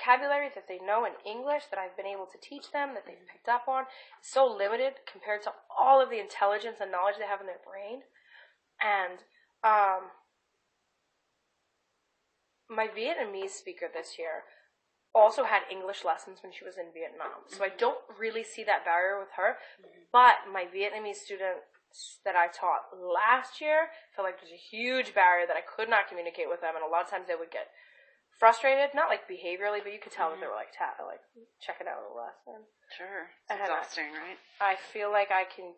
vocabulary that they know in English that I've been able to teach them, that they've picked up on, is so limited compared to all of the intelligence and knowledge they have in their brain. And my Vietnamese speaker this year also had English lessons when she was in Vietnam. So I don't really see that barrier with her. But my Vietnamese students that I taught last year felt like there's a huge barrier that I could not communicate with them. And a lot of times they would get frustrated, not like behaviorally, but you could tell that they were like checking out a lesson. Sure. It's exhausting, right? I feel like I can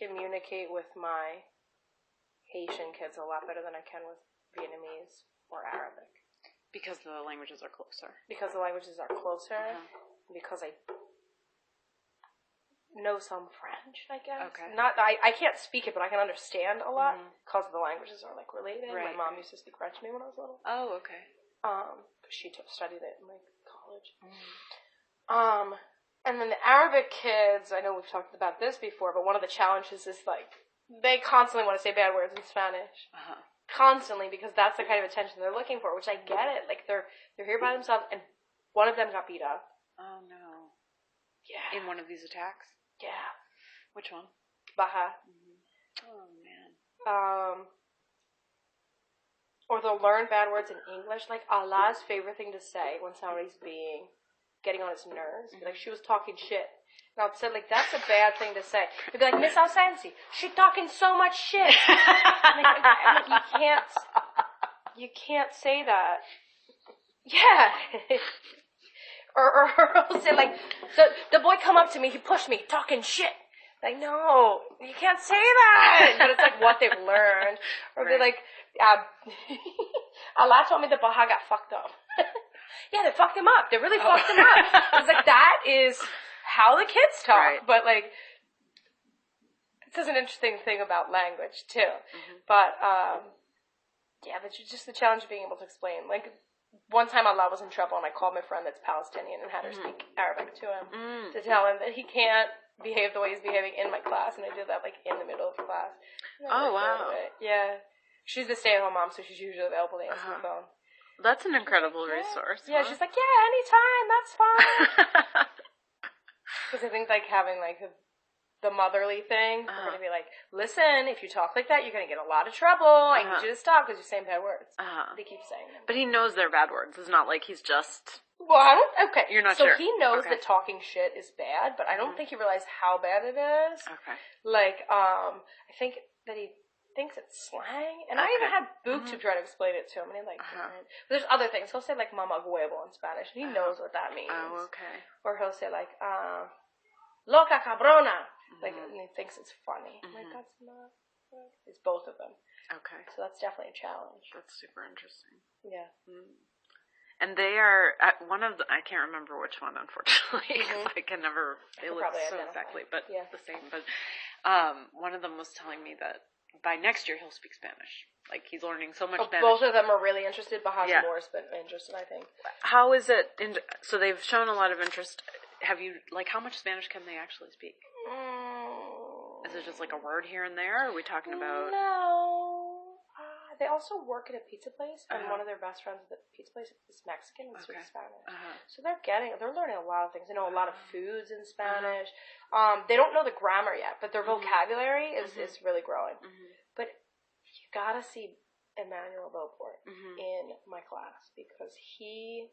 communicate with my Haitian kids a lot better than I can with Vietnamese or Arabic. Because the languages are closer. Because the languages are closer. Because I know some French, I guess. Okay. Not I can't speak it, but I can understand a lot because the languages are like related. Right. My mom used to speak French to me when I was little. Oh, okay. She studied it in like college. And then the Arabic kids, I know we've talked about this before, but one of the challenges is like they constantly want to say bad words in Spanish. Constantly, because that's the kind of attention they're looking for, which I get it. Like they're here by themselves, and one of them got beat up. Oh no. Yeah. In one of these attacks? Yeah. Which one? Baja. Oh man. Or they'll learn bad words in English. Like Allah's favorite thing to say when somebody's getting on his nerves. Like, she was talking shit. And I'll say, like, that's a bad thing to say. They'd be like, Miss Alsensi, she's talking so much shit. You can't say that. Yeah. or I'll say, like, the boy come up to me, he pushed me, talking shit. Like, no, you can't say that. But it's like what they've learned. Or they're like, Allah told me that Baha got fucked up. Yeah, they fucked him up. They really fucked him up. It's like, that is how the kids talk. Right. But, like, this is an interesting thing about language, too. But, yeah, but just the challenge of being able to explain. Like, one time Allah was in trouble, and I called my friend that's Palestinian and had her speak Arabic to him to tell him that he can't behave the way he's behaving in my class, and I did that, like, in the middle of class. Oh, wow. Yeah. She's the stay-at-home mom, so she's usually available to answer the phone. That's an incredible resource. Yeah, she's like, yeah, anytime, that's fine. Because I think, like, having, like, the motherly thing, we're going to be like, listen, if you talk like that, you're going to get a lot of trouble. I need you to stop because you're saying bad words. They keep saying them. But he knows they're bad words. It's not like he's just... Well, I don't... Okay. You're not sure. So he knows that talking shit is bad, but I don't think he realized how bad it is. Okay. Like, I think that he thinks it's slang. And I even had Book to try to explain it to him, and he, like, didn't. But there's other things. He'll say, like, mama huevo in Spanish, and he knows what that means. Oh, okay. Or he'll say, like, loca cabrona. Like, and he thinks it's funny. Like, that's not good. It's both of them. Okay. So that's definitely a challenge. That's super interesting. Yeah. And they are, one of the, I can't remember which one, unfortunately, because I can never, they look so exactly, but the same. But one of them was telling me that by next year he'll speak Spanish. Like, he's learning so much Spanish. Both of them are really interested. Baha's more interested, I think. How is it, so they've shown a lot of interest. Have you, like, how much Spanish can they actually speak? Is it just like a word here and there? Or are we talking about... No. They also work at a pizza place, and one of their best friends at the pizza place is Mexican and speaks Spanish. So they're learning a lot of things. They know a lot of foods in Spanish. They don't know the grammar yet, but their vocabulary is really growing. But you gotta see Emmanuel Beauport in my class, because he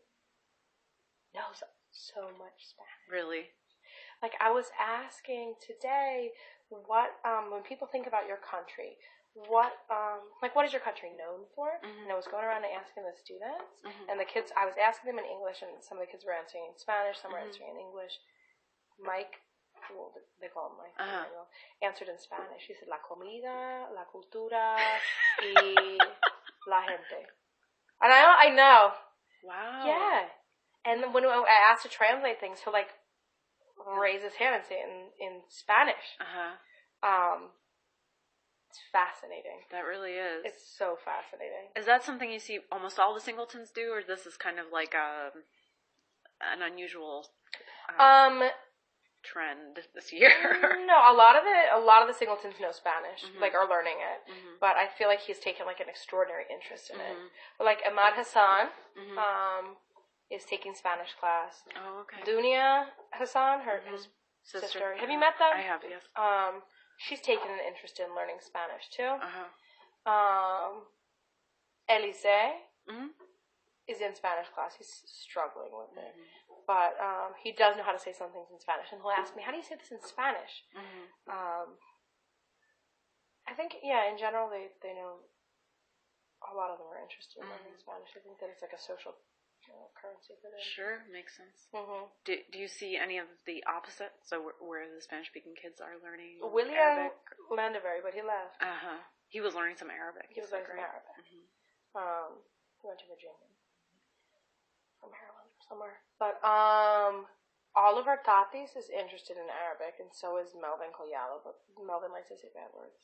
knows so much Spanish. Really? Like, I was asking today, what, when people think about your country, what is your country known for? And I was going around and asking the students, and the kids, I was asking them in English, and some of the kids were answering in Spanish, some were answering in English. Mike, well, they call him Mike, answered in Spanish. He said, la comida, la cultura, y la gente. And I know. Wow. Yeah. And then when I asked to translate things, he'll, like, raise his hand and say it in Spanish. It's fascinating. That really is. It's so fascinating. Is that something you see almost all the singletons do, or this is kind of like an unusual trend this year? No, a lot of the singletons know Spanish, like, are learning it. But I feel like he's taken, like, an extraordinary interest in it. But, like, Ahmad Hassan, is taking Spanish class. Oh, okay. Dunia Hassan, his sister. Have you met them? I have, yes. She's taken an interest in learning Spanish too. Elise is in Spanish class. He's struggling with it. But he does know how to say some things in Spanish. And he'll ask me, how do you say this in Spanish? I think, in general, they know, a lot of them are interested in learning Spanish. I think that it's like a social currency for them. Sure, makes sense. Do you see any of the opposite? So where the Spanish-speaking kids are learning William Arabic? Landavery, but he left. He was learning some Arabic. He was learning some Arabic. He went to Virginia. From Maryland or somewhere. But Oliver Tatis is interested in Arabic, and so is Melvin Collado, but Melvin likes to say bad words.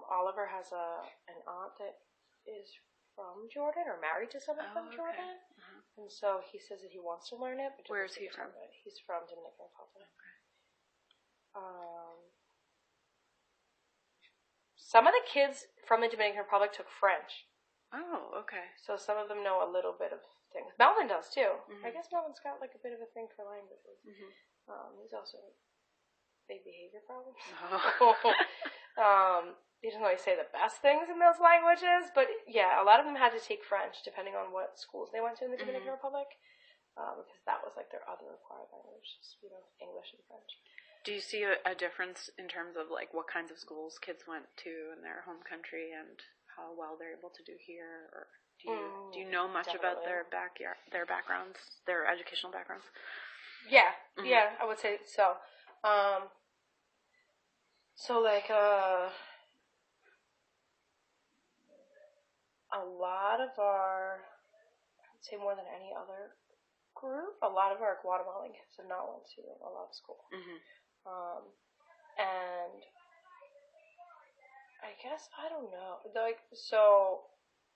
Oliver has an aunt that is from Jordan, or married to someone from Jordan, and so he says that he wants to learn it. But where is he from? He's from Dominican Republic. Some of the kids from the Dominican Republic took French. Oh, okay. So some of them know a little bit of things. Melvin does too. I guess Melvin's got like a bit of a thing for languages. He's also big behavior problems. He doesn't always say the best things in those languages, but yeah, a lot of them had to take French depending on what schools they went to in the Dominican Republic, because that was like their other required language, English and French. Do you see a difference in terms of like what kinds of schools kids went to in their home country and how well they're able to do here, or do you know much about their backgrounds, their educational backgrounds? Yeah, I would say so. So like a lot of our, I would say more than any other group, a lot of our Guatemalan kids have not went to a lot of school. And I guess, I don't know. So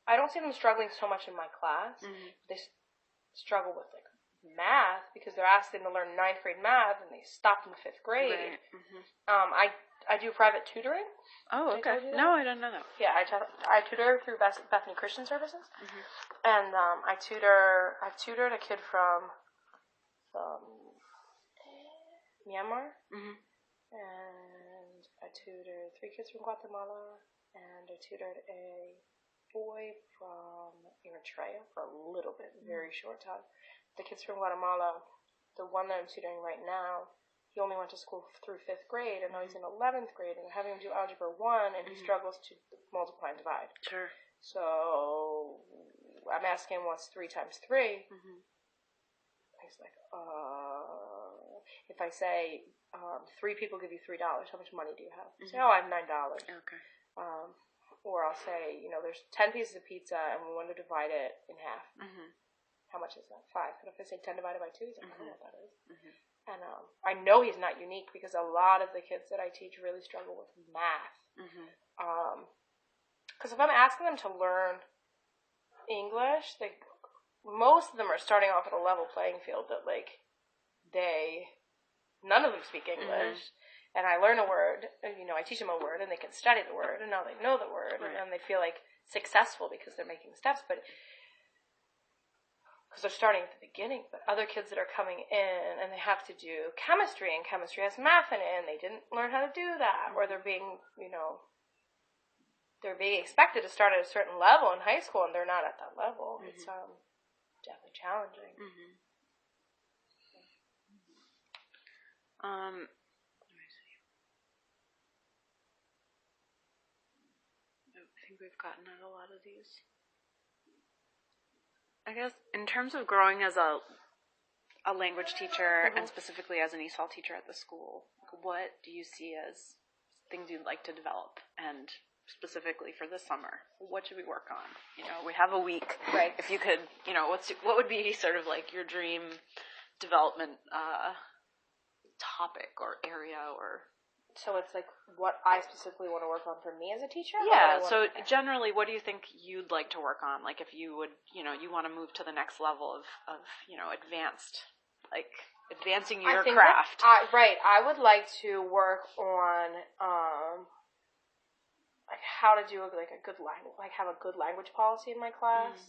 I don't see them struggling so much in my class. They struggle with like math because they're asking to learn 9th grade math and they stopped in 5th grade. Right. I do private tutoring. Oh, okay. No, I didn't know that. Yeah, I tutor through Bethany Christian Services, and I've tutored a kid from Myanmar, and I tutored 3 kids from Guatemala, and I tutored a boy from Eritrea for a little bit, very short time. The kids from Guatemala, the one that I'm tutoring right now, he only went to school through 5th grade, and now he's in 11th grade, and having him do Algebra 1, and he struggles to multiply and divide. Sure. So I'm asking him what's 3 times 3. He's like, if I say 3 people give you $3, how much money do you have? I say, I have $9. Okay. Or I'll say, there's 10 pieces of pizza, and we want to divide it in half. How much is that? 5. And if I say 10 divided by 2, he's like, I don't know what that is. And I know he's not unique because a lot of the kids that I teach really struggle with math. Because if I'm asking them to learn English, most of them are starting off at a level playing field that none of them speak English. And I learn a word, I teach them a word and they can study the word and now they know the word and then they feel like successful because they're making steps, but because they're starting at the beginning. But other kids that are coming in and they have to do chemistry, and chemistry has math in it, and they didn't learn how to do that, or they're being, they're being expected to start at a certain level in high school, and they're not at that level. It's definitely challenging. Let me see. I think we've gotten at a lot of these. I guess in terms of growing as a language teacher and specifically as an ESOL teacher at the school, what do you see as things you'd like to develop? And specifically for this summer, what should we work on? We have a week. Right. If you could, what would be sort of like your dream development topic or area or... So it's like what I specifically want to work on for me as a teacher? Yeah, so generally, what do you think you'd like to work on? Like if you would, you want to move to the next level of advancing your craft. I would like to work on, how to do a good language, have a good language policy in my class.